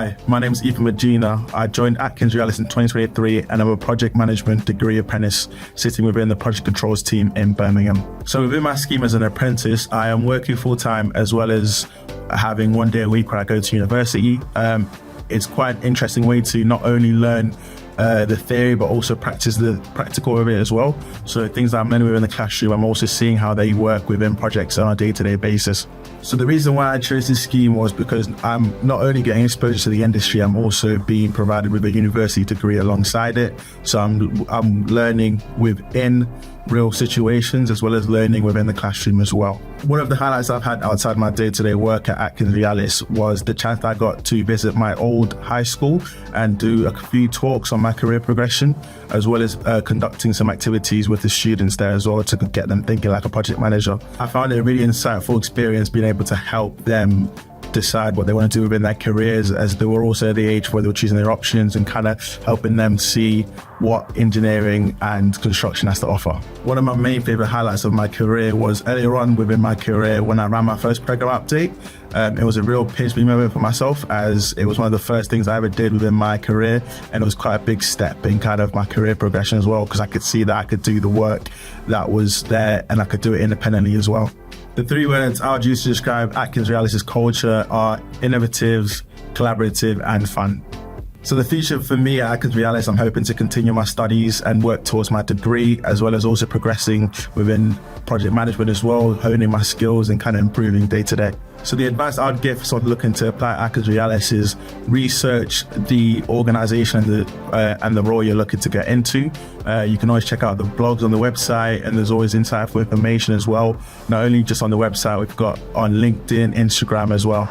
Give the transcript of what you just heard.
Hi, my name is Ethan Medina. I joined AtkinsRéalis in 2023 and I'm a project management degree apprentice sitting within the project controls team in Birmingham. So within my scheme as an apprentice, I am working full-time as well as having 1 day a week where I go to university. It's quite an interesting way to not only learn the theory but also practice the practical of it as well. So things that I'm learning within the classroom, I'm also seeing how they work within projects on a day-to-day basis. So the reason why I chose this scheme was because I'm not only getting exposure to the industry, I'm also being provided with a university degree alongside it. So I'm learning within real situations as well as learning within the classroom as well. One of the highlights I've had outside my day-to-day work at AtkinsRéalis was the chance that I got to visit my old high school and do a few talks on my career progression, as well as conducting some activities with the students there as well to get them thinking like a project manager. I found it a really insightful experience being able to help them decide what they want to do within their careers, as they were also at the age where they were choosing their options and kind of helping them see what engineering and construction has to offer. One of my main favorite highlights of my career was earlier on within my career when I ran my first program update. It was a real pinch me moment for myself, as it was one of the first things I ever did within my career, and it was quite a big step in kind of my career progression as well, because I could see that I could do the work that was there and I could do it independently as well. The three words I would use to describe AtkinsRéalis' culture are innovative, collaborative, and fun. So the future for me at AtkinsRéalis, I'm hoping to continue my studies and work towards my degree, as well as also progressing within project management as well, honing my skills and kind of improving day to day. So the advice I'd give for someone looking to apply at AtkinsRéalis is research the organization and the role you're looking to get into. You can always check out the blogs on the website, and there's always insightful information as well. Not only just on the website, we've got on LinkedIn, Instagram as well.